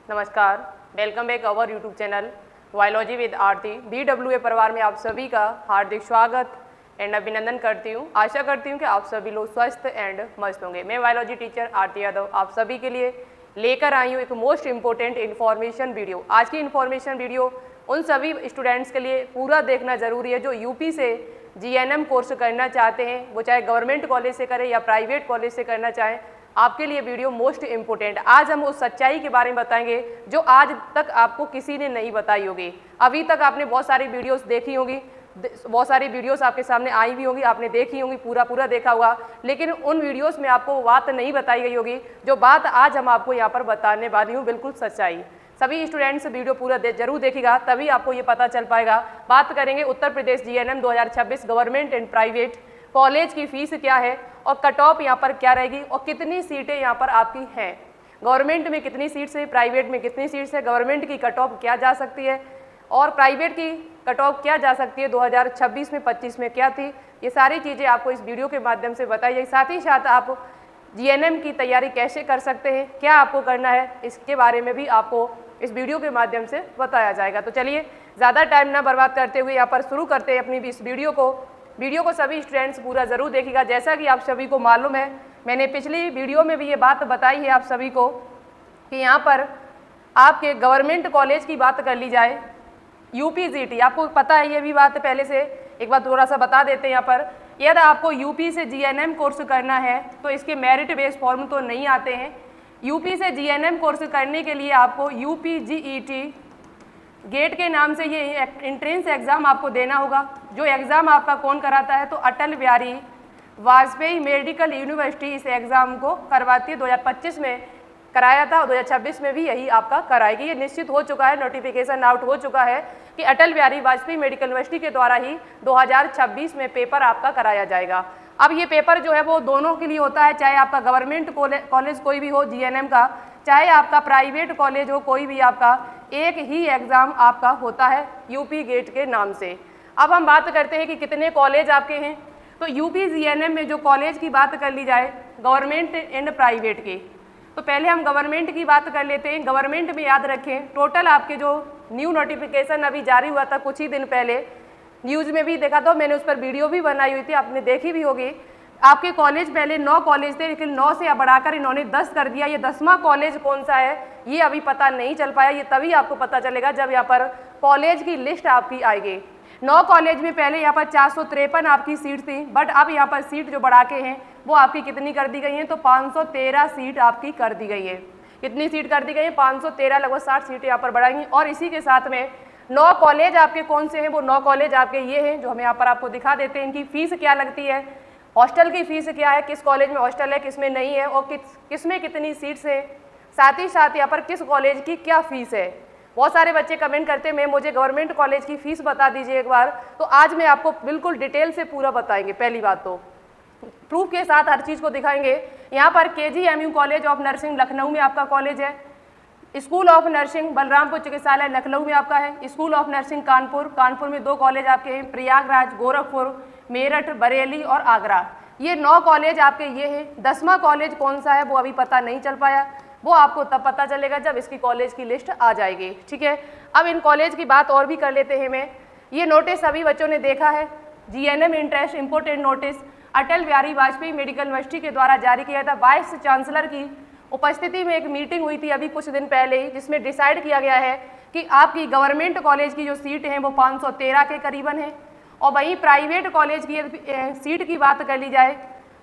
नमस्कार, welcome back our YouTube channel biology with Aarti. BWA परिवार में आप सभी का हार्दिक स्वागत एंड अभिनंदन करती हूँ। आशा करती हूँ कि आप सभी लोग स्वस्थ एंड मस्त होंगे। मैं बायोलॉजी टीचर आरती यादव आप सभी के लिए लेकर आई हूँ एक मोस्ट इम्पोर्टेंट इन्फॉर्मेशन वीडियो। आज की इन्फॉर्मेशन वीडियो उन सभी स्टूडेंट्स के लिए पूरा देखना जरूरी है जो यूपी से GNM कोर्स करना चाहते हैं, वो चाहे गवर्नमेंट कॉलेज से करें या प्राइवेट कॉलेज से करना चाहें। आपके लिए वीडियो मोस्ट इम्पोर्टेंट। आज हम उस सच्चाई के बारे में बताएंगे जो आज तक आपको किसी ने नहीं बताई होगी। अभी तक आपने बहुत सारी वीडियोस देखी होगी, बहुत सारी वीडियोस आपके सामने आई भी होंगी, आपने देखी होंगी, पूरा देखा होगा, लेकिन उन वीडियोस में आपको वो बात नहीं बताई गई होगी जो बात आज हम आपको यहाँ पर बताने वाली हूँ, बिल्कुल सच्चाई। सभी स्टूडेंट्स वीडियो पूरा जरूर देखिएगा, तभी आपको ये पता चल पाएगा। बात करेंगे Uttar Pradesh GNM 2026 government and private college की फीस क्या है और कट ऑफ यहाँ पर क्या रहेगी और कितनी सीटें यहाँ पर आपकी हैं। गवर्नमेंट में कितनी सीट्स है, प्राइवेट में कितनी सीट्स है, गवर्नमेंट की कट ऑफ क्या जा सकती है और प्राइवेट की कट ऑफ क्या जा सकती है, 2026 में 25 में क्या थी। ये सारी चीज़ें आपको इस वीडियो के माध्यम से बताई जाएगी। साथ ही साथ आप GNM की तैयारी कैसे कर सकते हैं, क्या आपको करना है, इसके बारे में भी आपको इस वीडियो के माध्यम से बताया जाएगा। तो चलिए ज़्यादा टाइम ना बर्बाद करते हुए यहाँ पर शुरू करते हैं अपनी इस वीडियो को सभी स्टूडेंट्स पूरा ज़रूर देखिएगा। जैसा कि आप सभी को मालूम है, मैंने पिछली वीडियो में भी ये बात बताई है आप सभी को कि यहाँ पर आपके गवर्नमेंट कॉलेज की बात कर ली जाए, UPGT आपको पता है, ये भी बात पहले से एक बार थोड़ा सा बता देते हैं। यहाँ पर यदि आपको यूपी से GNM कोर्स करना है तो इसके मेरिट बेस्ड फॉर्म तो नहीं आते हैं। यूपी से GNM कोर्स करने के लिए आपको UPGET गेट के नाम से ये एंट्रेंस एग्ज़ाम आपको देना होगा। जो एग्ज़ाम आपका कौन कराता है तो अटल बिहारी वाजपेयी मेडिकल यूनिवर्सिटी इस एग्ज़ाम को करवाती है। 2025 में कराया था और 2026 में भी यही आपका कराएगी। ये निश्चित हो चुका है, नोटिफिकेशन आउट हो चुका है कि अटल बिहारी वाजपेयी मेडिकल यूनिवर्सिटी के द्वारा ही 2026 में पेपर आपका कराया जाएगा। अब ये पेपर जो है वो दोनों के लिए होता है, चाहे आपका गवर्नमेंट कॉलेज कोई भी हो GNM का, चाहे आपका प्राइवेट कॉलेज हो कोई भी, आपका एक ही एग्ज़ाम आपका होता है यूपी गेट के नाम से। अब हम बात करते हैं कि कितने कॉलेज आपके हैं। तो यूपी GNM में जो कॉलेज की बात कर ली जाए गवर्नमेंट एंड प्राइवेट की, तो पहले हम गवर्नमेंट की बात कर लेते हैं। गवर्नमेंट में याद रखें टोटल आपके जो न्यू नोटिफिकेशन अभी जारी हुआ था कुछ ही दिन पहले, न्यूज़ में भी देखा था, मैंने उस पर वीडियो भी बनाई हुई थी, आपने देखी भी होगी। आपके कॉलेज पहले 9 कॉलेज थे, लेकिन 9 से बढ़ाकर इन्होंने 10 कर दिया। ये 10वां कॉलेज कौन सा है ये अभी पता नहीं चल पाया, ये तभी आपको पता चलेगा जब यहाँ पर कॉलेज की लिस्ट आपकी आएगी। 9 कॉलेज में पहले यहाँ पर 453 आपकी सीट थी, बट अब यहाँ पर सीट जो बढ़ा के हैं वो आपकी कितनी कर दी गई है तो 513 सीट आपकी कर दी गई है। कितनी सीट कर दी गई है 513, लगभग 60 सीटें यहाँ पर बढ़ाएंगी। और इसी के साथ में 9 कॉलेज आपके कौन से हैं, वो 9 कॉलेज आपके ये हैं जो हम यहाँ पर आपको दिखा देते हैं। इनकी फीस क्या लगती है, हॉस्टल की फीस क्या है, किस कॉलेज में हॉस्टल है किस में नहीं है और किस में कितनी सीट्स हैं, साथ ही साथ यहाँ पर किस कॉलेज की क्या फीस है। बहुत सारे बच्चे कमेंट करते हैं मैम मुझे गवर्नमेंट कॉलेज की फ़ीस बता दीजिए एक बार, तो आज मैं आपको बिल्कुल डिटेल से पूरा बताएंगे। पहली बात तो प्रूफ के साथ हर चीज़ को दिखाएंगे। यहाँ पर KGMU college of nursing Lucknow में आपका कॉलेज है, स्कूल ऑफ नर्सिंग बलरामपुर चिकित्सालय लखनऊ में आपका है, स्कूल ऑफ नर्सिंग कानपुर में 2 कॉलेज आपके हैं, प्रयागराज, गोरखपुर, मेरठ, बरेली और आगरा। ये 9 कॉलेज आपके ये हैं। 10वां कॉलेज कौन सा है वो अभी पता नहीं चल पाया, वो आपको तब पता चलेगा जब इसकी कॉलेज की लिस्ट आ जाएगी। ठीक है, अब इन कॉलेज की बात और भी कर लेते हैं। मैं ये नोटिस सभी बच्चों ने देखा है, GNM interest important notice Atal Bihari Vajpayee medical university के द्वारा जारी किया था। वाइस चांसलर की उपस्थिति में एक मीटिंग हुई थी अभी कुछ दिन पहले ही, जिसमें डिसाइड किया गया है कि आपकी गवर्नमेंट कॉलेज की जो सीट हैं वो 513 के करीबन है और वहीं प्राइवेट कॉलेज की सीट की बात कर ली जाए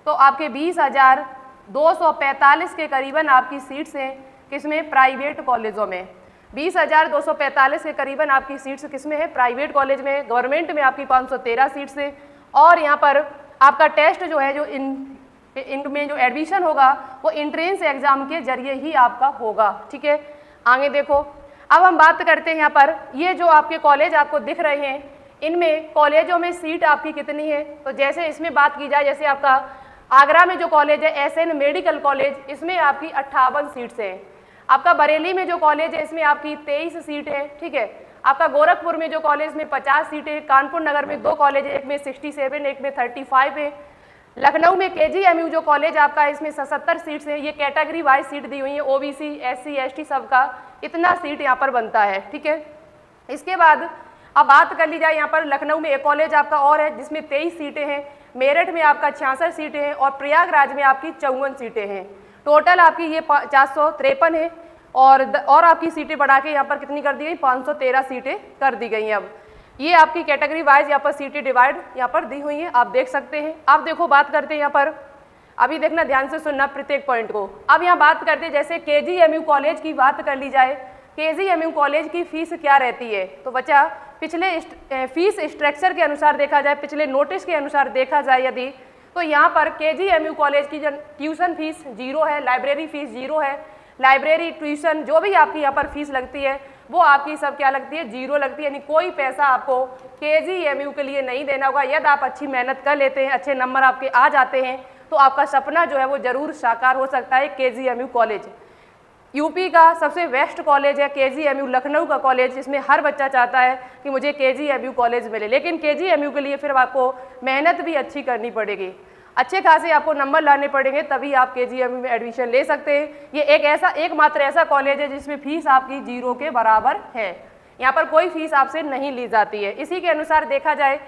तो आपके 20,245 के करीबन आपकी सीट्स हैं किसमें, प्राइवेट कॉलेजों में। 20,245 के करीबन आपकी सीट्स किसमें है, प्राइवेट कॉलेज में। गवर्नमेंट में आपकी 513 सीट्स हैं और यहाँ पर आपका टेस्ट जो है जो इनमें जो एडमिशन होगा वो एंट्रेंस एग्जाम के जरिए ही आपका होगा। ठीक है, आगे देखो। अब हम बात करते हैं यहाँ पर ये जो आपके कॉलेज आपको दिख रहे हैं इनमें कॉलेजों में सीट आपकी कितनी है। तो जैसे इसमें बात की जाए, जैसे आपका आगरा में जो कॉलेज है SN मेडिकल कॉलेज, इसमें आपकी 58 सीट्स हैं। आपका बरेली में जो कॉलेज है इसमें आपकी 23 सीट है। ठीक है, आपका गोरखपुर में जो कॉलेज में 50 सीटें, कानपुर नगर में 2 कॉलेज है, एक में 67 एक में 35 है, लखनऊ में केजीएमयू जो कॉलेज आपका है, इसमें 77 सीट्स हैं। ये कैटेगरी वाइज सीट दी हुई है, ओबीसी, एससी, एसटी सबका इतना सीट यहाँ पर बनता है, ठीक है। इसके बाद अब बात कर ली जाए, यहाँ पर लखनऊ में एक कॉलेज आपका और है जिसमें 23 सीटें हैं, मेरठ में आपका 66 सीटें हैं और प्रयागराज में आपकी 54 सीटें हैं। टोटल आपकी ये 453 है और आपकी सीटें बढ़ा के यहाँ पर कितनी कर दी गई, 513 सीटें कर दी गई हैं। अब ये आपकी कैटेगरी वाइज यहाँ पर सीटें डिवाइड यहाँ पर दी हुई हैं, आप देख सकते हैं। अब देखो बात करते हैं यहाँ पर, अभी देखना ध्यान से सुनना प्रत्येक पॉइंट को। अब यहाँ बात करते हैं जैसे केजीएमयू कॉलेज की बात कर ली जाए, केजीएमयू कॉलेज की फीस क्या रहती है। तो बच्चा पिछले फीस स्ट्रक्चर के अनुसार देखा जाए, पिछले नोटिस के अनुसार देखा जाए यदि, तो यहाँ पर केजीएमयू कॉलेज की ट्यूशन फीस 0 है, लाइब्रेरी फीस 0 है। लाइब्रेरी, ट्यूशन जो भी आपकी यहाँ पर फीस लगती है वो आपकी सब क्या लगती है, 0 लगती है। यानी कोई पैसा आपको केजीएमयू के लिए नहीं देना होगा। यदि आप अच्छी मेहनत कर लेते हैं, अच्छे नंबर आपके आ जाते हैं, तो आपका सपना जो है वो जरूर साकार हो सकता है। केजीएमयू कॉलेज यूपी का सबसे बेस्ट कॉलेज है केजीएमयू लखनऊ का कॉलेज, जिसमें हर बच्चा चाहता है कि मुझे केजीएमयू कॉलेज मिले। लेकिन केजीएमयू के लिए फिर आपको मेहनत भी अच्छी करनी पड़ेगी, अच्छे खासे आपको नंबर लाने पड़ेंगे, तभी आप केजीएमयू में एडमिशन ले सकते हैं। ये एकमात्र ऐसा कॉलेज है जिसमें फीस आपकी 0 के बराबर है। यहाँ पर कोई फीस आपसे नहीं ली जाती है। इसी के अनुसार देखा जाए,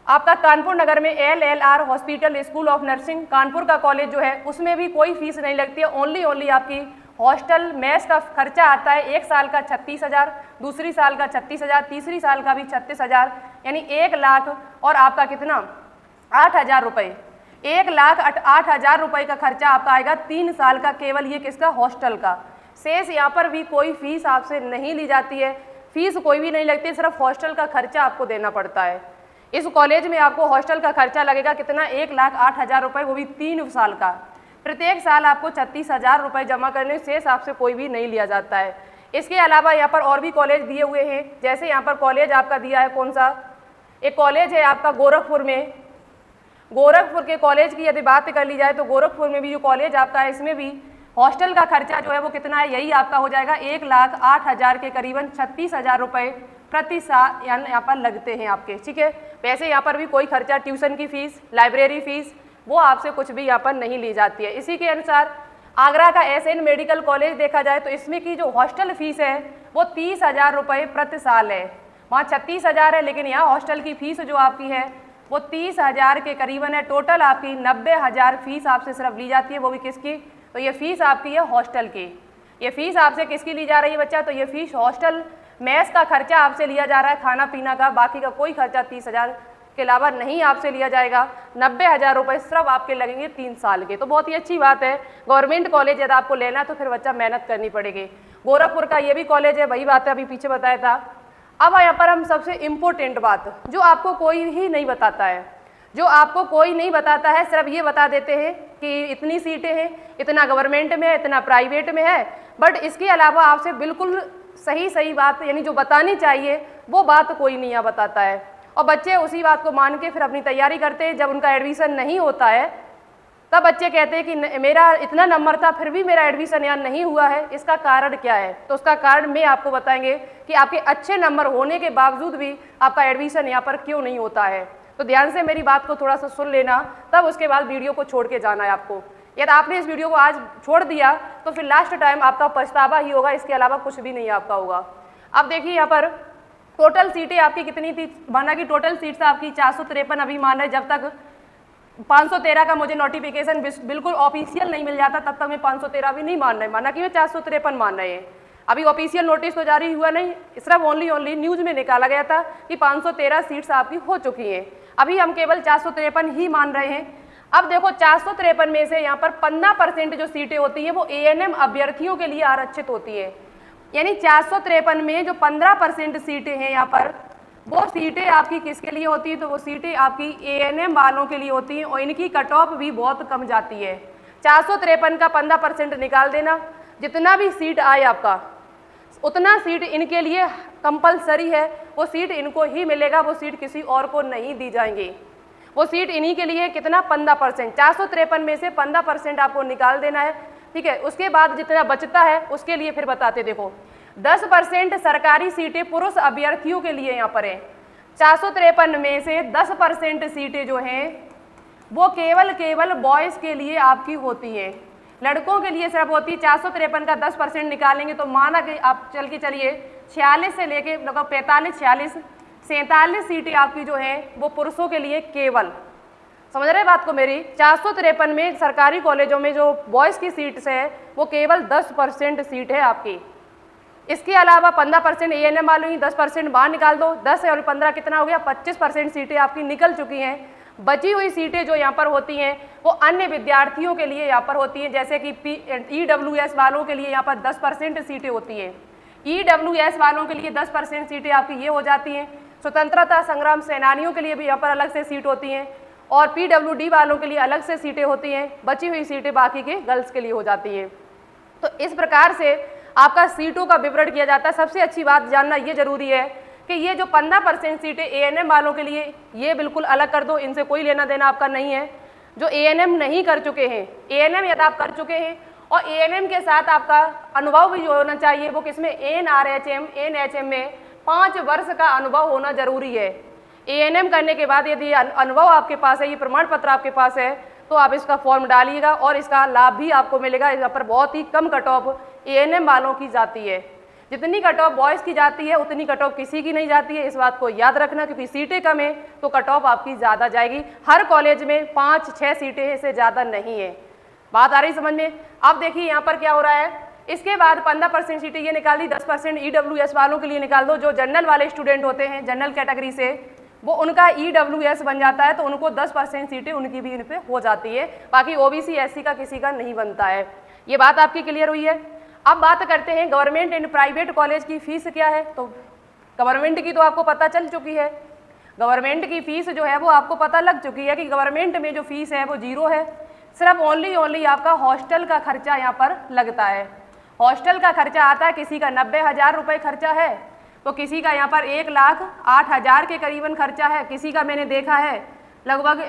आपका कानपुर नगर में LLR hospital school of nursing Kanpur का कॉलेज जो है, उसमें भी कोई फीस नहीं लगती है। ओनली आपकी हॉस्टल मेस का खर्चा आता है। एक साल का 36,000, दूसरी साल का 36,000, तीसरी साल का भी 36,000, यानी 1 लाख और आपका कितना 8,000 रुपये। 1,08,000 रुपये का खर्चा आपका आएगा 3 साल का, केवल ये किसका, हॉस्टल का। शेष यहाँ पर भी कोई फीस आपसे नहीं ली जाती है, फीस कोई भी नहीं लगती, सिर्फ हॉस्टल का खर्चा आपको देना पड़ता है। इस कॉलेज में आपको हॉस्टल का खर्चा लगेगा कितना, 1,08,000 रुपये, वो भी 3 साल का। प्रत्येक साल आपको 36,000 रुपये जमा करने, शेष आपसे कोई भी नहीं लिया जाता है। इसके अलावा यहाँ पर और भी कॉलेज दिए हुए हैं, जैसे यहाँ पर कॉलेज आपका दिया है कौन सा, एक कॉलेज है आपका गोरखपुर में। गोरखपुर के कॉलेज की यदि बात कर ली जाए तो गोरखपुर में भी जो कॉलेज आपका है, इसमें भी हॉस्टल का खर्चा जो है वो कितना है, यही आपका हो जाएगा 1,08,000 के करीबन 36,000 रुपये प्रति साल यहाँ पर लगते हैं आपके, ठीक है। वैसे यहाँ पर भी कोई खर्चा, ट्यूशन की फीस, लाइब्रेरी फीस, वो आपसे कुछ भी यहाँ पर नहीं ली जाती है। इसी के अनुसार आगरा का SN मेडिकल कॉलेज देखा जाए तो इसमें की जो हॉस्टल फीस है वो 30,000 रुपये प्रति साल है। वहाँ 36,000 है, लेकिन यहाँ हॉस्टल की फीस जो आपकी है वो 30,000 के करीबन है। टोटल आपकी 90,000 फीस आपसे सिर्फ ली जाती है, वो भी किसकी, तो ये फीस आपकी है हॉस्टल की। ये फीस आपसे किसकी ली जा रही है बच्चा, तो ये फीस हॉस्टल मेस का खर्चा आपसे लिया जा रहा है, खाना पीना का, बाकी का कोई खर्चा 30,000 के अलावा नहीं आपसे लिया जाएगा। 90,000 रुपये सिर्फ आपके लगेंगे 3 साल के, तो बहुत ही अच्छी बात है। गवर्नमेंट कॉलेज यदि आपको लेना है तो फिर बच्चा मेहनत करनी पड़ेगी। गोरखपुर का ये भी कॉलेज है, वही बात है अभी पीछे बताया था। अब यहाँ पर हम सबसे इम्पोर्टेंट बात, जो आपको कोई ही नहीं बताता है, जो आपको कोई नहीं बताता है, सिर्फ ये बता देते हैं कि इतनी सीटें हैं, इतना गवर्नमेंट में है, इतना प्राइवेट में है, बट इसके अलावा आपसे बिल्कुल सही बात यानी जो बतानी चाहिए वो बात कोई नहीं यहाँ बताता है। और बच्चे उसी बात को मान के फिर अपनी तैयारी करते हैं। जब उनका एडमिशन नहीं होता है तब बच्चे कहते हैं कि मेरा इतना नंबर था फिर भी मेरा एडमिशन यहाँ नहीं हुआ है, इसका कारण क्या है। तो उसका कारण मैं आपको बताएंगे कि आपके अच्छे नंबर होने के बावजूद भी आपका एडमिशन यहाँ पर क्यों नहीं होता है। तो ध्यान से मेरी बात को थोड़ा सा सुन लेना, तब उसके बाद वीडियो को छोड़ के जाना है आपको। यदि आपने इस वीडियो को आज छोड़ दिया तो फिर लास्ट टाइम आपका पछतावा ही होगा, इसके अलावा कुछ भी नहीं आपका होगा। अब देखिए यहाँ पर टोटल सीटें आपकी कितनी थी, माना कि टोटल सीट्स आपकी 453 अभी मान रहे, जब तक 513 का मुझे नोटिफिकेशन बिल्कुल ऑफिशियल नहीं मिल जाता तब तक मैं 513 भी नहीं मान रहे, माना कि मैं 453 मान रहे हैं। अभी ऑफिशियल नोटिस तो जारी हुआ नहीं, सिर्फ ओनली न्यूज़ में निकाला गया था कि 513 सीट्स आपकी हो चुकी हैं। अभी हम केवल 453 ही मान रहे हैं। अब देखो 453 में से यहाँ पर 15% जो सीटें होती हैं वो ANM अभ्यर्थियों के लिए आरक्षित होती है। यानी 453 में जो 15% सीटें हैं यहाँ पर, वो सीटें आपकी किसके लिए होती है, तो वो सीटें आपकी ANM वालों के लिए होती हैं और इनकी कट ऑफ भी बहुत कम जाती है। 453 का 15% निकाल देना, जितना भी सीट आए आपका उतना सीट इनके लिए कंपलसरी है, वो सीट इनको ही मिलेगा, वो सीट किसी और को नहीं दी जाएंगी, वो सीट इन्हीं के लिए। कितना 15%, 453 में से 15% आपको निकाल देना है, ठीक है। उसके बाद जितना बचता है उसके लिए फिर बताते, देखो 10% सरकारी सीटें पुरुष अभ्यर्थियों के लिए यहाँ पर है। 453 में से 10% सीटें जो हैं वो केवल बॉयज़ के लिए आपकी होती है, लड़कों के लिए सिर्फ होती है। 453 का 10% निकालेंगे तो माना कि आप चलिए 46 से लेके लगभग 45, 46, 47 सीटें आपकी जो है वो पुरुषों के लिए केवल, समझ रहे बात को मेरी। 453 में सरकारी कॉलेजों में जो बॉयज़ की सीट्स है वो केवल 10% सीट है आपकी। इसके अलावा 15% ANM वालों ही 10% बाहर निकाल दो, 10 और 15 कितना हो गया, 25% सीटें आपकी निकल चुकी हैं। बची हुई सीटें जो यहाँ पर होती हैं वो अन्य विद्यार्थियों के लिए यहाँ पर होती हैं, जैसे कि EWS वालों के लिए यहाँ पर 10% सीटें होती हैं। EWS वालों के लिए 10% सीटें आपकी ये हो जाती हैं। स्वतंत्रता संग्राम सेनानियों के लिए भी यहाँ पर अलग से सीट होती हैं और PWD वालों के लिए अलग से सीटें होती हैं। बची हुई सीटें बाकी के गर्ल्स के लिए हो जाती हैं। तो इस प्रकार से आपका सीटों का विवरण किया जाता है। सबसे अच्छी बात जानना ये जरूरी है कि ये जो 15% सीटें ANM वालों के लिए, ये बिल्कुल अलग कर दो, इनसे कोई लेना देना आपका नहीं है। जो ANM नहीं कर चुके हैं, ANM यदि आप कर चुके हैं और ANM के साथ आपका अनुभव भी जो होना चाहिए वो किसमें, NRHM में 5 वर्ष का अनुभव होना जरूरी है। ANM करने के बाद यदि अनुभव आपके पास है, ये प्रमाण पत्र आपके पास है, तो आप इसका फॉर्म डालिएगा और इसका लाभ भी आपको मिलेगा। यहाँ पर बहुत ही कम कट ऑफ ANM वालों की जाती है। जितनी कट ऑफ बॉयज़ की जाती है उतनी कट ऑफ किसी की नहीं जाती है, इस बात को याद रखना, क्योंकि सीटें कम है तो कट ऑफ आपकी ज़्यादा जाएगी। हर कॉलेज में 5-6 सीटें हैं, इससे ज़्यादा नहीं है। बात आ रही समझ में। अब देखिए यहाँ पर क्या हो रहा है, इसके बाद 15% सीटें ये निकाल दी, 10% EWS वालों के लिए निकाल दो। जो जनरल वाले स्टूडेंट होते हैं जनरल कैटेगरी से, वो उनका EWS बन जाता है तो उनको 10% सीटें उनकी भी इन पर हो जाती है। बाकी OBC SC का किसी का नहीं बनता है। ये बात आपकी क्लियर हुई है। अब बात करते हैं गवर्नमेंट एंड प्राइवेट कॉलेज की फ़ीस क्या है। तो गवर्नमेंट की तो आपको पता चल चुकी है, गवर्नमेंट की फ़ीस जो है वो आपको पता लग चुकी है कि गवर्नमेंट में जो फ़ीस है वो 0 है। सिर्फ ओनली आपका हॉस्टल का खर्चा यहाँ पर लगता है। हॉस्टल का खर्चा आता है, किसी का 90,000 रुपये खर्चा है तो किसी का यहाँ पर 1,08,000 के करीबन खर्चा है। किसी का मैंने देखा है लगभग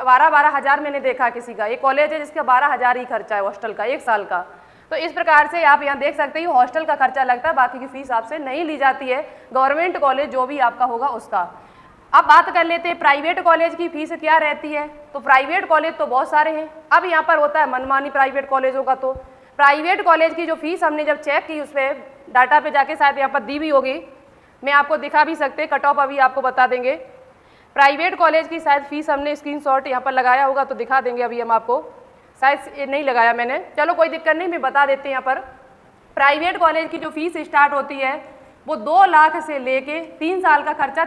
12 हज़ार मैंने देखा किसी का। एक कॉलेज है जिसका 12,000 ही खर्चा है हॉस्टल का 1 साल का। तो इस प्रकार से आप यहाँ देख सकते हैं हॉस्टल का खर्चा लगता है, बाकी की फीस आपसे नहीं ली जाती है। गवर्नमेंट कॉलेज जो भी आपका होगा उसका। अब बात कर लेते हैं प्राइवेट कॉलेज की फीस क्या रहती है। तो प्राइवेट कॉलेज तो बहुत सारे हैं। अब यहाँ पर होता है मनमानी प्राइवेट कॉलेजों का। तो प्राइवेट कॉलेज की जो फीस हमने जब चेक की उस पर डाटा पे जाके शायद यहाँ पर दी भी होगी, मैं आपको दिखा भी सकते, कट ऑफ अभी आपको बता देंगे। प्राइवेट कॉलेज की शायद फीस हमने स्क्रीनशॉट यहाँ पर लगाया होगा तो दिखा देंगे, अभी हम आपको शायद नहीं लगाया मैंने, चलो कोई दिक्कत नहीं, मैं बता देते हैं। यहाँ पर प्राइवेट कॉलेज की जो फीस स्टार्ट होती है वो 2 लाख से लेके 3 साल का खर्चा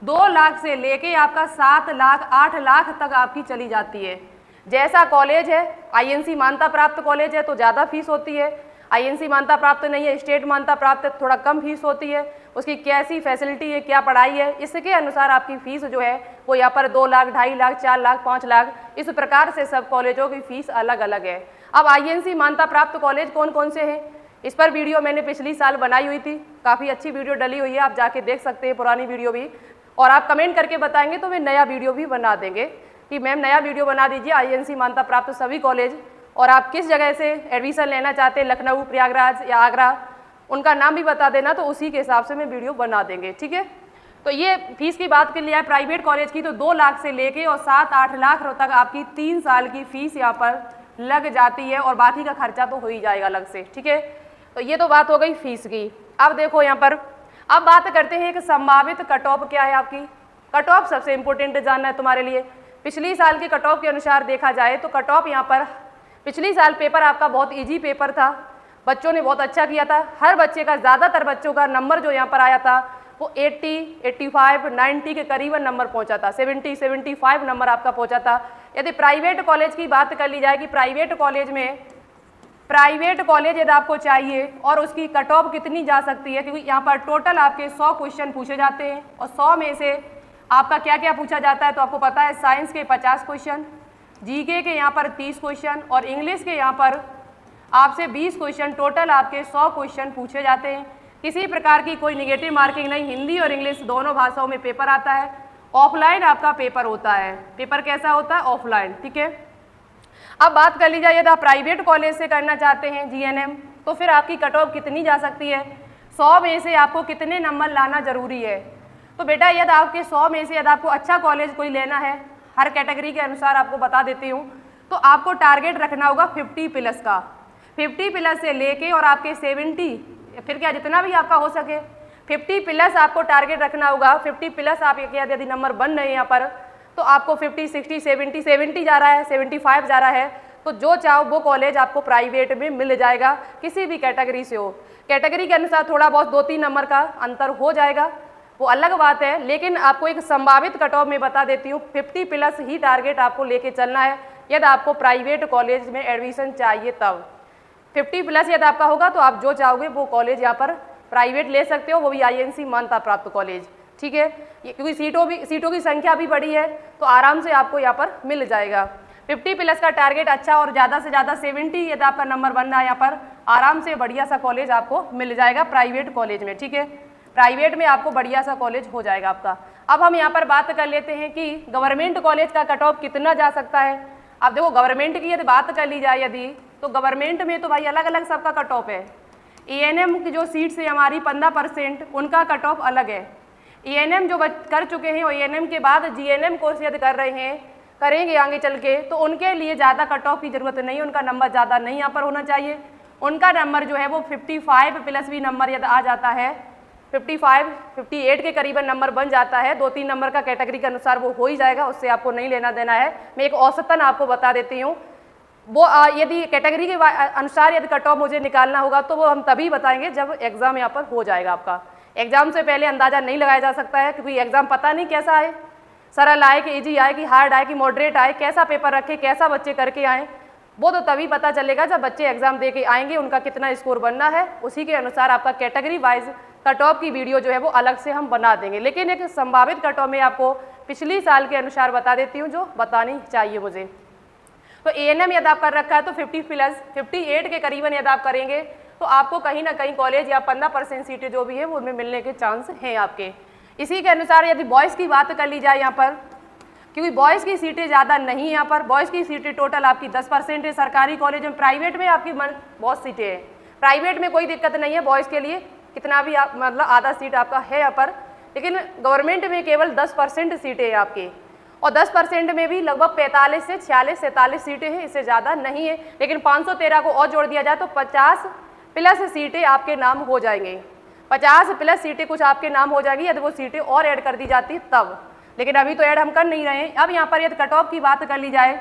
2 लाख से लेके आपका 7 लाख 8 लाख तक आपकी चली जाती है। जैसा कॉलेज है, INC मान्यता प्राप्त कॉलेज है तो ज़्यादा फीस होती है, INC मान्यता प्राप्त नहीं है, स्टेट मान्यता प्राप्त है, थोड़ा कम फीस होती है। उसकी कैसी फैसिलिटी है, क्या पढ़ाई है, इसके अनुसार आपकी फ़ीस जो है वो यहाँ पर 2 लाख, 2.5 लाख, 4 लाख, 5 लाख, इस प्रकार से सब कॉलेजों की फ़ीस अलग अलग है। अब INC मान्यता प्राप्त कॉलेज कौन कौन से हैं, इस पर वीडियो मैंने पिछली साल बनाई हुई थी, काफ़ी अच्छी वीडियो डली हुई है, आप जाके देख सकते हैं पुरानी वीडियो भी। और आप कमेंट करके बताएंगे तो वे नया वीडियो भी बना देंगे कि मैम नया वीडियो बना दीजिए INC मान्यता प्राप्त सभी कॉलेज, और आप किस जगह से एडमिशन लेना चाहते हैं, लखनऊ, प्रयागराज या आगरा, उनका नाम भी बता देना तो उसी के हिसाब से मैं वीडियो बना देंगे, ठीक है। तो ये फीस की बात कर लिया है प्राइवेट कॉलेज की, तो 2 लाख से लेके और 7-8 लाख तक आपकी 3 साल की फ़ीस यहाँ पर लग जाती है और बाकी का खर्चा तो हो ही जाएगा अलग से, ठीक है। तो ये तो बात हो गई फीस की। अब देखो यहाँ पर, अब बात करते हैं कि संभावित कट ऑफ क्या है आपकी। कट ऑफ सबसे इंपॉर्टेंट जानना है तुम्हारे लिए। पिछली साल के कट ऑफ के अनुसार देखा जाए तो कट ऑफ यहाँ पर, पिछली साल पेपर आपका बहुत इजी पेपर था, बच्चों ने बहुत अच्छा किया था। हर बच्चे का, ज़्यादातर बच्चों का नंबर जो यहाँ पर आया था वो 80, 85, 90 के करीबन नंबर पहुँचा था, 70, 75 नंबर आपका पहुँचा था। यदि प्राइवेट कॉलेज की बात कर ली जाए कि प्राइवेट कॉलेज यदि आपको चाहिए और उसकी कट ऑफ कितनी जा सकती है, क्योंकि यहाँ पर टोटल आपके 100 क्वेश्चन पूछे जाते हैं और 100 में से आपका क्या क्या पूछा जाता है तो आपको पता है, साइंस के 50 क्वेश्चन, जीके के यहाँ पर 30 क्वेश्चन और इंग्लिश के यहाँ पर आपसे 20 क्वेश्चन, टोटल आपके 100 क्वेश्चन पूछे जाते हैं। किसी प्रकार की कोई निगेटिव मार्किंग नहीं, हिंदी और इंग्लिश दोनों भाषाओं में पेपर आता है। ऑफलाइन आपका पेपर होता है। पेपर कैसा होता है? ऑफलाइन, ठीक है। अब बात कर ली जाए यदि आप प्राइवेट कॉलेज से करना चाहते हैं GNM, तो फिर आपकी कट ऑफ कितनी जा सकती है, 100 में से आपको कितने नंबर लाना जरूरी है। तो बेटा यदि आपके 100 में से यदि आपको अच्छा कॉलेज कोई लेना है, हर कैटेगरी के अनुसार आपको बता देती हूँ। तो आपको टारगेट रखना होगा 50 प्लस का, 50 प्लस से लेके और आपके 70, फिर क्या जितना भी आपका हो सके 50 प्लस आपको टारगेट रखना होगा। 50 प्लस आप यदि नंबर बन रहे हैं यहाँ पर, तो आपको 50, 60, 70 जा रहा है, 75 जा रहा है, तो जो चाहो वो कॉलेज आपको प्राइवेट में मिल जाएगा, किसी भी कैटेगरी से हो। कैटेगरी के अनुसार थोड़ा बहुत 2-3 नंबर का अंतर हो जाएगा, वो अलग बात है, लेकिन आपको एक संभावित कट ऑफ में बता देती हूँ 50 प्लस ही टारगेट आपको लेके चलना है यदि आपको प्राइवेट कॉलेज में एडमिशन चाहिए तब। 50 प्लस यदि आपका होगा तो आप जो चाहोगे वो कॉलेज यहाँ पर प्राइवेट ले सकते हो, वो भी INC मान्यता प्राप्त कॉलेज, ठीक है। क्योंकि सीटों की संख्या भी बड़ी है तो आराम से आपको यहाँ पर मिल जाएगा। 50 प्लस का टारगेट अच्छा और ज़्यादा से ज़्यादा 70 यदि आपका नंबर बन रहा है यहाँ पर, आराम से बढ़िया सा कॉलेज आपको मिल जाएगा प्राइवेट कॉलेज में, ठीक है। प्राइवेट में आपको बढ़िया सा कॉलेज हो जाएगा आपका। अब हम यहाँ पर बात कर लेते हैं कि गवर्नमेंट कॉलेज का कट ऑफ कितना जा सकता है। अब देखो गवर्नमेंट की यदि बात कर ली जाए यदि, तो गवर्नमेंट में तो भाई अलग अलग सबका कट ऑफ है। ENM की जो सीट्स है हमारी 15%, उनका कट ऑफ अलग है। ENM जो कर चुके हैं और ENM के बाद GNM कोर्स यदि कर रहे हैं, करेंगे आगे चल के, तो उनके लिए ज़्यादा कट ऑफ की ज़रूरत नहीं है, उनका नंबर ज़्यादा नहीं यहाँ पर होना चाहिए। उनका नंबर जो है वो 55 प्लस भी नंबर यदि आ जाता है, 55, 58 के करीबन नंबर बन जाता है, 2-3 नंबर का कैटेगरी के अनुसार वो हो ही जाएगा, उससे आपको नहीं लेना देना है। मैं एक औसतन आपको बता देती हूँ। वो यदि कैटेगरी के अनुसार यदि कट ऑफ मुझे निकालना होगा तो वो हम तभी बताएंगे जब एग्ज़ाम यहाँ पर हो जाएगा आपका। एग्ज़ाम से पहले अंदाज़ा नहीं लगाया जा सकता है, क्योंकि एग्ज़ाम पता नहीं कैसा आए, सरल आए कि ईजी आए कि हार्ड आए कि मॉडरेट आए, कैसा पेपर रखे, कैसा बच्चे करके आए, वो तो तभी पता चलेगा जब बच्चे एग्जाम दे के आएंगे, उनका कितना स्कोर बनना है, उसी के अनुसार आपका कैटेगरी वाइज कट ऑफ की वीडियो जो है वो अलग से हम बना देंगे। लेकिन एक संभावित कट ऑफ में आपको पिछली साल के अनुसार बता देती हूँ जो बतानी चाहिए मुझे। तो ANM यदि आप कर रखा है तो 50 प्लस 58 के करीबन यदि आप करेंगे तो आपको कहीं ना कहीं कॉलेज या 15% सीटें जो भी है वो उनमें मिलने के चांस हैं आपके। इसी के अनुसार यदि बॉयज़ की बात कर ली जाए यहाँ पर, क्योंकि बॉयज़ की सीटें ज़्यादा नहीं यहाँ पर, बॉयज़ की सीटें टोटल आपकी 10% है सरकारी कॉलेज में। प्राइवेट में आपकी बहुत सीटें हैं, प्राइवेट में कोई दिक्कत नहीं है बॉयज़ के लिए, कितना भी आप मतलब आधा सीट आपका है यहाँ पर, लेकिन गवर्नमेंट में केवल 10% सीटें हैं आपकी, और 10% में भी लगभग 45 से 46-47 सीटें हैं, इससे ज़्यादा नहीं है। लेकिन 513 को और जोड़ दिया जाए तो 50 प्लस सीटें आपके नाम हो जाएंगे, 50 प्लस सीटें कुछ आपके नाम हो जाएंगी यदि वो सीटें और ऐड कर दी जाती तब, लेकिन अभी तो ऐड हम कर नहीं रहे हैं। अब यहाँ पर यदि कट ऑफ की बात कर ली जाए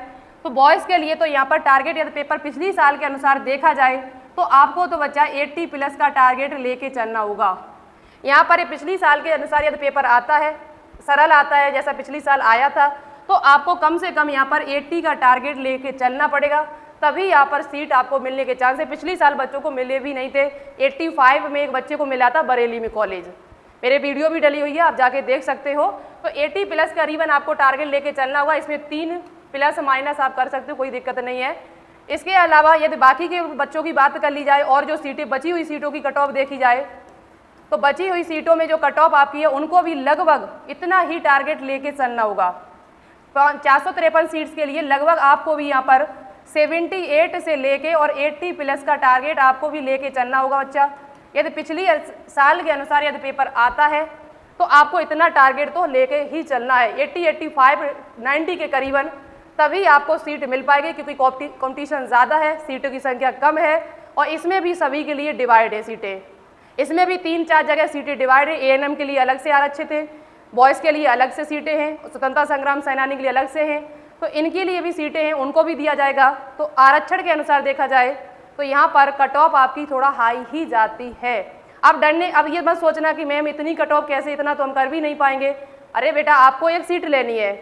तो बॉयज़ के लिए तो यहाँ पर टारगेट यदि पेपर पिछली साल के अनुसार देखा जाए तो आपको तो बच्चा 80 प्लस का टारगेट लेके चलना होगा। यहाँ पर पिछली साल के अनुसार यदि पेपर आता है, सरल आता है जैसा पिछली साल आया था, तो आपको कम से कम यहाँ पर 80 का टारगेट लेके चलना पड़ेगा, तभी यहाँ पर सीट आपको मिलने के चांस है। पिछली साल बच्चों को मिले भी नहीं थे, 85 में एक बच्चे को मिला था बरेली में कॉलेज, मेरे वीडियो भी डली हुई है, आप जाके देख सकते हो। तो 80 प्लस करीबन आपको टारगेट लेके चलना होगा, इसमें 3 प्लस माइनस आप कर सकते हो, कोई दिक्कत नहीं है। इसके अलावा यदि बाकी के बच्चों की बात कर ली जाए और जो सीटें बची हुई सीटों की कट ऑफ देखी जाए तो बची हुई सीटों में जो कट ऑफ आपकी है उनको भी लगभग इतना ही टारगेट लेके चलना होगा। 453 सीट्स के लिए लगभग आपको भी यहाँ पर 78 से लेके और 80 प्लस का टारगेट आपको भी लेके चलना होगा बच्चा। यदि पिछली साल के अनुसार यदि पेपर आता है तो आपको इतना टारगेट तो लेके ही चलना है, 80, 85, 90 के करीबन, तभी आपको सीट मिल पाएगी, क्योंकि कंपटीशन ज़्यादा है, सीटों की संख्या कम है और इसमें भी सभी के लिए डिवाइड है सीटें। इसमें भी 3-4 जगह सीटें डिवाइड है, ANM के लिए अलग से आरक्षित है, बॉयज़ के लिए अलग से सीटें हैं, स्वतंत्रता संग्राम सेनानी के लिए अलग से हैं, तो इनके लिए भी सीटें हैं, उनको भी दिया जाएगा। तो आरक्षण के अनुसार देखा जाए तो यहाँ पर कट ऑफ आपकी थोड़ा हाई ही जाती है। अब ये मत सोचना कि मैम इतनी कट ऑफ कैसे, इतना तो हम कर भी नहीं पाएंगे। अरे बेटा आपको एक सीट लेनी है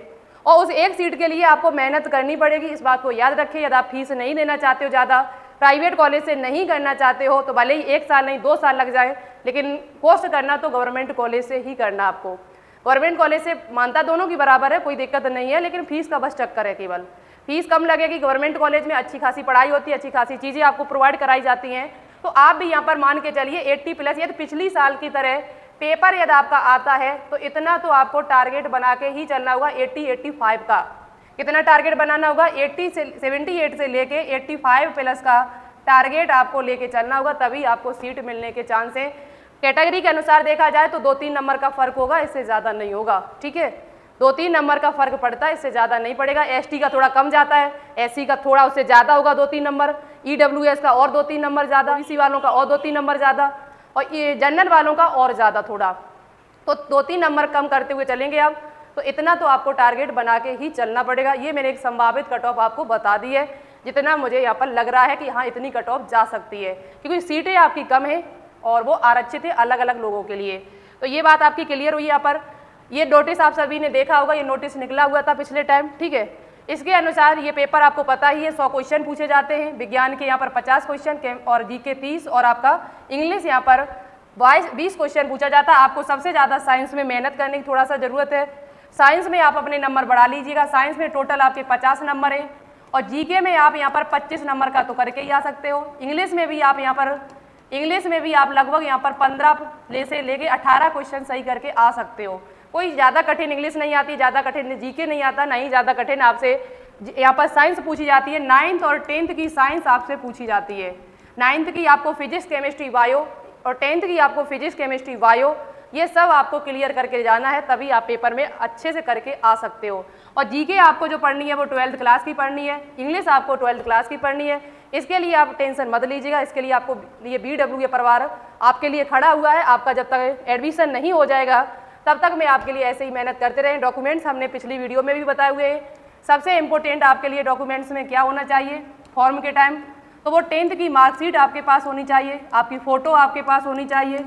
और उस एक सीट के लिए आपको मेहनत करनी पड़ेगी, इस बात को याद रखें। यदि आप फीस नहीं देना चाहते हो ज़्यादा, प्राइवेट कॉलेज से नहीं करना चाहते हो तो भले ही 1 साल नहीं 2 साल लग जाए, लेकिन कोर्स करना तो गवर्नमेंट कॉलेज से ही करना आपको। गवर्नमेंट कॉलेज से मानता दोनों की बराबर है, कोई दिक्कत नहीं है, लेकिन फीस का बस चक्कर है, केवल फीस कम लगेगी। गवर्नमेंट कॉलेज में अच्छी खासी पढ़ाई होती है, अच्छी खासी चीज़ें आपको प्रोवाइड कराई जाती हैं। तो आप भी यहाँ पर मान के चलिए 80 प्लस, यदि पिछली साल की तरह पेपर यदि आपका आता है तो इतना तो आपको टारगेट बना के ही चलना होगा। 80-85 का कितना टारगेट बनाना होगा, 78 से लेके 85 प्लस का टारगेट आपको लेके चलना होगा, तभी आपको सीट मिलने के चांस है। कैटेगरी के अनुसार देखा जाए तो 2-3 नंबर का फर्क होगा, इससे ज़्यादा नहीं होगा, ठीक है। 2-3 नंबर का फर्क पड़ता है, इससे ज़्यादा नहीं पड़ेगा। एसटी का थोड़ा कम जाता है, एससी का थोड़ा उससे ज़्यादा होगा 2-3 नंबर, ईडब्ल्यूएस का और 2-3 नंबर ज़्यादा, ओबीसी वालों का और 2-3 नंबर ज़्यादा, और ये जनरल वालों का और ज़्यादा थोड़ा, तो 2-3 नंबर कम करते हुए चलेंगे आप। तो इतना तो आपको टारगेट बना के ही चलना पड़ेगा। ये मैंने एक संभावित कट ऑफ आपको बता दी है, जितना मुझे यहाँ पर लग रहा है कि हाँ इतनी कट ऑफ जा सकती है, क्योंकि सीटें आपकी कम है और वो आरक्षित है अलग अलग लोगों के लिए। तो ये बात आपकी क्लियर हुई यहाँ पर। ये नोटिस आप सभी ने देखा होगा, ये नोटिस निकला हुआ था पिछले टाइम, ठीक है। इसके अनुसार ये पेपर आपको पता ही है, 100 क्वेश्चन पूछे जाते हैं, विज्ञान के यहाँ पर 50 क्वेश्चन और जीके 30, और आपका इंग्लिश यहाँ पर 20 क्वेश्चन पूछा जाता है। आपको सबसे ज़्यादा साइंस में मेहनत करने की थोड़ा सा ज़रूरत है। साइंस में आप अपने नंबर बढ़ा लीजिएगा। साइंस में टोटल आपके 50 नंबर हैं, और जीके में आप यहाँ पर 25 नंबर का तो करके ही आ सकते हो। इंग्लिश में भी आप लगभग यहाँ पर 15 से लेके 18 क्वेश्चन सही करके आ सकते हो। कोई ज़्यादा कठिन इंग्लिश नहीं आती, ज़्यादा कठिन जीके नहीं आता, नहीं ज़्यादा कठिन आपसे यहाँ पर साइंस पूछी जाती है। 9th और 10th की साइंस आपसे पूछी जाती है। 9th की आपको फिजिक्स केमिस्ट्री बायो, और 10th की आपको फिजिक्स केमिस्ट्री बायो, ये सब आपको क्लियर करके जाना है, तभी आप पेपर में अच्छे से करके आ सकते हो। और जीके आपको जो पढ़नी है वो 12th क्लास की पढ़नी है, इंग्लिश आपको 12th क्लास की पढ़नी है। इसके लिए आप टेंशन मत लीजिएगा, इसके लिए आपको ये BWA परिवार आपके लिए खड़ा हुआ है। आपका जब तक एडमिशन नहीं हो जाएगा तब तक मैं आपके लिए ऐसे ही मेहनत करते रहें। डॉक्यूमेंट्स हमने पिछली वीडियो में भी बताए हुए हैं। सबसे इंपॉर्टेंट आपके लिए डॉक्यूमेंट्स में क्या होना चाहिए फॉर्म के टाइम, तो वो 10th की मार्कशीट आपके पास होनी चाहिए, आपकी फ़ोटो आपके पास होनी चाहिए,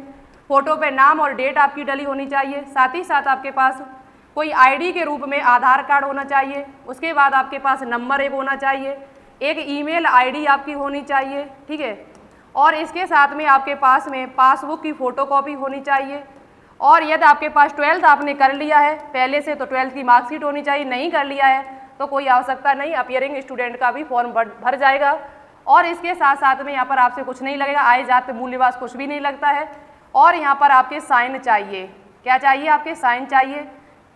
फ़ोटो पे नाम और डेट आपकी डली होनी चाहिए, साथ ही साथ आपके पास कोई आईडी के रूप में आधार कार्ड होना चाहिए, उसके बाद आपके पास नंबर एक होना चाहिए, एक ईमेल आईडी आपकी होनी चाहिए, ठीक है। और इसके साथ में आपके पास में पासबुक की फ़ोटोकॉपी होनी चाहिए। और यदि आपके पास 12th आपने कर लिया है पहले से तो 12th की मार्कशीट होनी चाहिए, नहीं कर लिया है तो कोई आवश्यकता नहीं, अपीयरिंग स्टूडेंट का भी फॉर्म भर जाएगा। और इसके साथ साथ में यहाँ पर आपसे कुछ नहीं लगेगा, आय जात मूल्यवास कुछ भी नहीं लगता है। और यहाँ पर आपके साइन चाहिए, क्या चाहिए, आपके साइन चाहिए,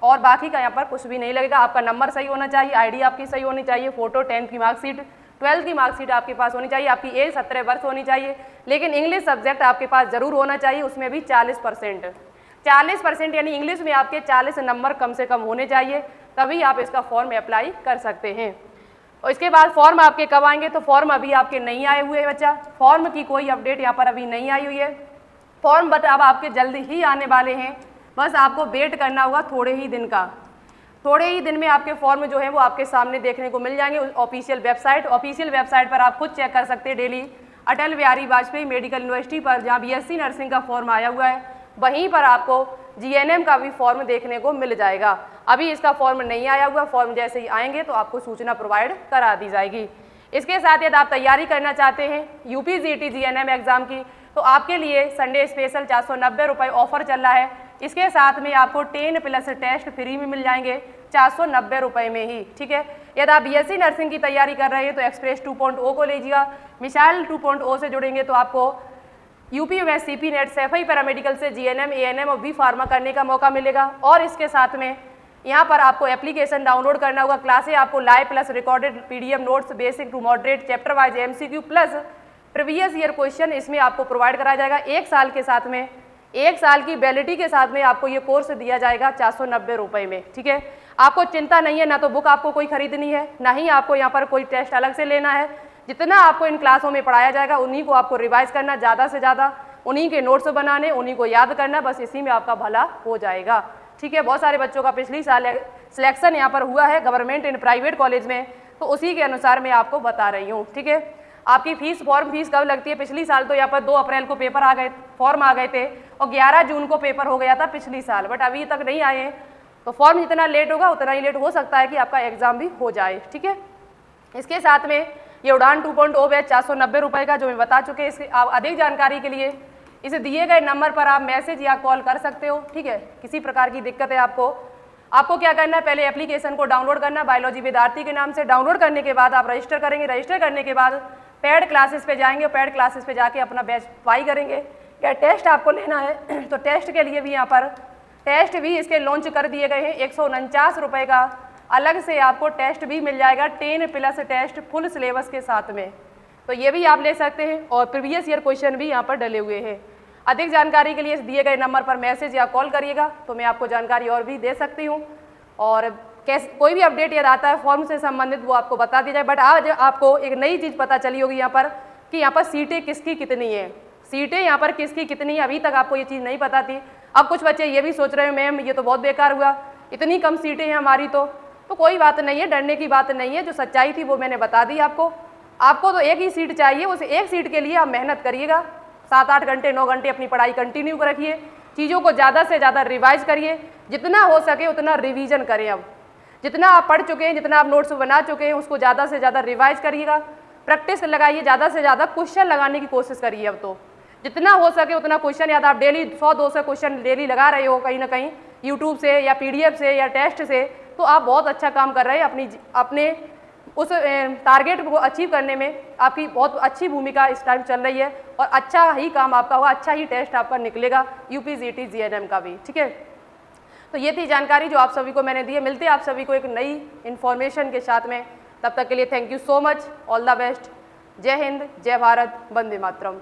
और बाकी का यहाँ पर कुछ भी नहीं लगेगा। आपका नंबर सही होना चाहिए, आईडी आपकी सही होनी चाहिए, फ़ोटो, 10th की मार्कशीट, 12th की मार्कशीट आपके पास होनी चाहिए, आपकी एज 17 वर्ष होनी चाहिए। लेकिन इंग्लिश सब्जेक्ट आपके पास ज़रूर होना चाहिए, उसमें भी 40% यानी इंग्लिश में आपके 40 नंबर कम से कम होने चाहिए, तभी आप इसका फॉर्म अप्लाई कर सकते हैं। और इसके बाद फॉर्म आपके कब आएंगे, तो फॉर्म अभी आपके नहीं आए हुए हैं बच्चा, फॉर्म की कोई अपडेट यहाँ पर अभी नहीं आई हुई है। फॉर्म बट अब आपके जल्द ही आने वाले हैं, बस आपको वेट करना होगा थोड़े ही दिन का। थोड़े ही दिन में आपके फॉर्म जो है वो आपके सामने देखने को मिल जाएंगे। ऑफिशियल वेबसाइट पर आप खुद चेक कर सकते हैं daily. Atal Bihari Vajpayee medical university पर जहाँ BSc नर्सिंग का फॉर्म आया हुआ है, वहीं पर आपको GNM का भी फॉर्म देखने को मिल जाएगा। अभी इसका फॉर्म नहीं आया हुआ, फॉर्म जैसे ही आएंगे तो आपको सूचना प्रोवाइड करा दी जाएगी। इसके साथ यदि आप तैयारी करना चाहते हैं UP GT GNM एग्ज़ाम की, तो आपके लिए संडे स्पेशल 490 रुपये ऑफर चल रहा है। इसके साथ में आपको 10+ टेस्ट फ्री में मिल जाएंगे 490 रुपये में ही, ठीक है। यदि आप BSc नर्सिंग की तैयारी कर रहे हैं तो एक्सप्रेस 2.0 को लीजिएगा। मिसाइल 2.0 से जुड़ेंगे तो आपको UP में CP नेट सैफई पैरामेडिकल से GNM ANM और B फार्मा करने का मौका मिलेगा। और इसके साथ में यहाँ पर आपको एप्लीकेशन डाउनलोड करना होगा। क्लासें आपको live plus recorded PDF notes, basic to moderate, chapter wise MCQ plus previous year question इसमें आपको प्रोवाइड कराया जाएगा। 1 साल के साथ में, 1 साल की वैलिडिटी के साथ में आपको ये कोर्स दिया जाएगा 490 रुपये में, ठीक है। आपको चिंता नहीं है, ना तो बुक आपको कोई खरीदनी है, ना ही आपको यहाँ पर कोई टेस्ट अलग से लेना है। जितना आपको इन क्लासों में पढ़ाया जाएगा उन्हीं को आपको रिवाइज करना, ज़्यादा से ज़्यादा उन्हीं के नोट्स बनाने, उन्हीं को याद करना, बस इसी में आपका भला हो जाएगा, ठीक है। बहुत सारे बच्चों का पिछली साल सिलेक्शन यहाँ पर हुआ है गवर्नमेंट एंड प्राइवेट कॉलेज में, तो उसी के अनुसार मैं आपको बता रही हूँ, ठीक है। आपकी फॉर्म फीस कब लगती है, पिछली साल तो यहाँ पर 2 अप्रैल को पेपर आ गए, फॉर्म आ गए थे, और 11 जून को पेपर हो गया था पिछली साल, बट अभी तक नहीं आए हैं। तो फॉर्म जितना लेट होगा उतना ही लेट हो सकता है कि आपका एग्ज़ाम भी हो जाए, ठीक है। इसके साथ में ये उड़ान 2.0 बैच 490 रुपये का जो मैं बता चुके हैं, इसकी आप अधिक जानकारी के लिए इसे दिए गए नंबर पर आप मैसेज या कॉल कर सकते हो, ठीक है। किसी प्रकार की दिक्कत है आपको क्या करना है, पहले एप्लीकेशन को डाउनलोड करना, बायोलॉजी विद्यार्थी के नाम से। डाउनलोड करने के बाद आप रजिस्टर करेंगे, रजिस्टर करने के बाद पेड क्लासेस पे जाएंगे, पेड क्लासेस पे जाके अपना बैच बाई करेंगे। क्या टेस्ट आपको लेना है तो टेस्ट के लिए भी यहाँ पर टेस्ट भी इसके लॉन्च कर दिए गए हैं। 149 रुपये का अलग से आपको टेस्ट भी मिल जाएगा, 10+ टेस्ट फुल सिलेबस के साथ में, तो ये भी आप ले सकते हैं। और प्रीवियस ईयर क्वेश्चन भी यहाँ पर डले हुए हैं। अधिक जानकारी के लिए इस दिए गए नंबर पर मैसेज या कॉल करिएगा, तो मैं आपको जानकारी और भी दे सकती हूँ। और कैसे कोई भी अपडेट यदि आता है फॉर्म से संबंधित वो आपको बता दिया जाए। बट आज आपको एक नई चीज़ पता चली होगी यहाँ पर कि यहाँ पर सीटें किसकी कितनी है, सीटें यहाँ पर किसकी कितनी है, अभी तक आपको ये चीज़ नहीं पता थी। अब कुछ बच्चे ये भी सोच रहे हैं मैम ये तो बहुत बेकार हुआ, इतनी कम सीटें हैं हमारी तो कोई बात नहीं है, डरने की बात नहीं है। जो सच्चाई थी वो मैंने बता दी आपको। आपको तो एक ही सीट चाहिए, उस एक सीट के लिए आप मेहनत करिएगा, 7-8 घंटे 9 घंटे अपनी पढ़ाई कंटिन्यू रखिए, चीज़ों को ज़्यादा से ज़्यादा रिवाइज करिए, जितना हो सके उतना रिवीजन करें। अब जितना आप पढ़ चुके हैं, जितना आप नोट्स बना चुके हैं, उसको ज़्यादा से ज़्यादा रिवाइज करिएगा, प्रैक्टिस लगाइए, ज़्यादा से ज़्यादा क्वेश्चन लगाने की कोशिश करिए। अब तो जितना हो सके उतना क्वेश्चन, या आप डेली 100-200 क्वेश्चन डेली लगा रहे हो कहीं ना कहीं यूट्यूब से या PDF से या टेस्ट से, तो आप बहुत अच्छा काम कर रहे हैं। अपने उस टारगेट को अचीव करने में आपकी बहुत अच्छी भूमिका इस टाइम चल रही है और अच्छा ही काम आपका होगा, अच्छा ही टेस्ट आपका निकलेगा UPGT GNM का भी। ठीक है, तो ये थी जानकारी जो आप सभी को मैंने दी है। मिलते हैं आप सभी को एक नई इन्फॉर्मेशन के साथ में, तब तक के लिए thank you so much, all the best, जय हिंद, जय भारत, वंदे मातरम।